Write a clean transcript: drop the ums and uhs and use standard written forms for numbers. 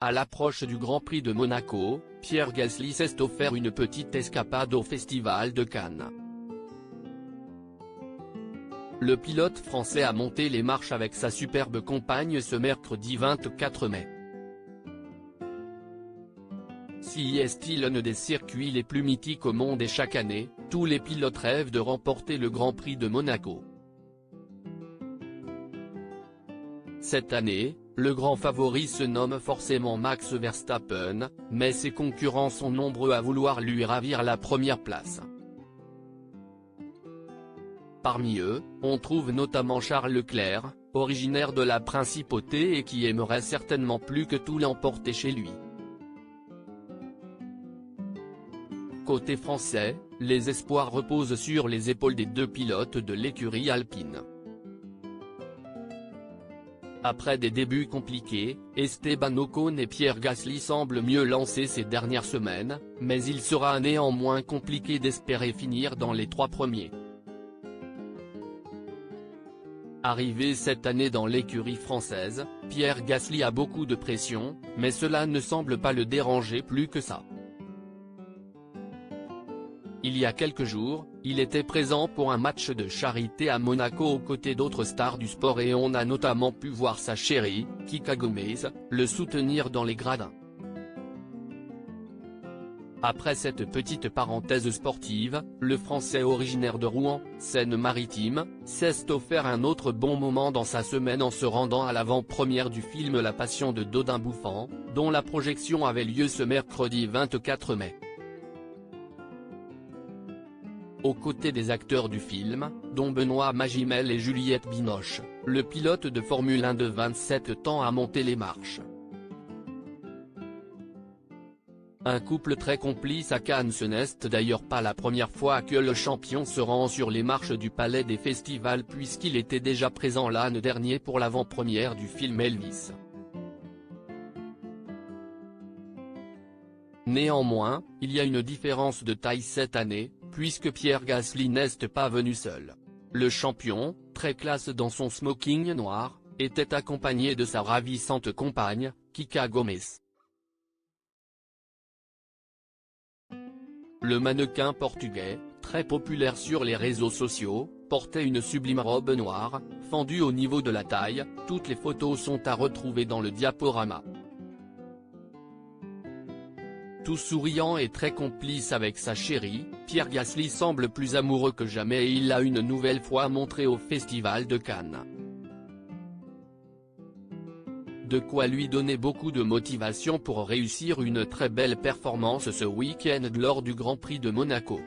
À l'approche du Grand Prix de Monaco, Pierre Gasly s'est offert une petite escapade au Festival de Cannes. Le pilote français a monté les marches avec sa superbe compagne ce mercredi 24 mai. Si est l'un des circuits les plus mythiques au monde et chaque année, tous les pilotes rêvent de remporter le Grand Prix de Monaco. Cette année, le grand favori se nomme forcément Max Verstappen, mais ses concurrents sont nombreux à vouloir lui ravir la première place. Parmi eux, on trouve notamment Charles Leclerc, originaire de la Principauté et qui aimerait certainement plus que tout l'emporter chez lui. Côté français, les espoirs reposent sur les épaules des deux pilotes de l'écurie alpine. Après des débuts compliqués, Esteban Ocon et Pierre Gasly semblent mieux lancés ces dernières semaines, mais il sera néanmoins compliqué d'espérer finir dans les 3 premiers. Arrivé cette année dans l'écurie française, Pierre Gasly a beaucoup de pression, mais cela ne semble pas le déranger plus que ça. Il y a quelques jours, il était présent pour un match de charité à Monaco aux côtés d'autres stars du sport et on a notamment pu voir sa chérie, Kika Gomez, le soutenir dans les gradins. Après cette petite parenthèse sportive, le Français originaire de Rouen, Seine-Maritime, s'est offert un autre bon moment dans sa semaine en se rendant à l'avant-première du film La Passion de Dodin Bouffant, dont la projection avait lieu ce mercredi 24 mai. Aux côtés des acteurs du film, dont Benoît Magimel et Juliette Binoche, le pilote de Formule 1 de 27 ans a monté les marches. Un couple très complice à Cannes. Ce n'est d'ailleurs pas la première fois que le champion se rend sur les marches du Palais des Festivals puisqu'il était déjà présent l'an dernier pour l'avant-première du film Elvis. Néanmoins, il y a une différence de taille cette année, puisque Pierre Gasly n'est pas venu seul. Le champion, très classe dans son smoking noir, était accompagné de sa ravissante compagne, Kika Gomez. Le mannequin portugais, très populaire sur les réseaux sociaux, portait une sublime robe noire, fendue au niveau de la taille. Toutes les photos sont à retrouver dans le diaporama. Tout souriant et très complice avec sa chérie, Pierre Gasly semble plus amoureux que jamais et il l'a une nouvelle fois montré au Festival de Cannes. De quoi lui donner beaucoup de motivation pour réussir une très belle performance ce week-end lors du Grand Prix de Monaco.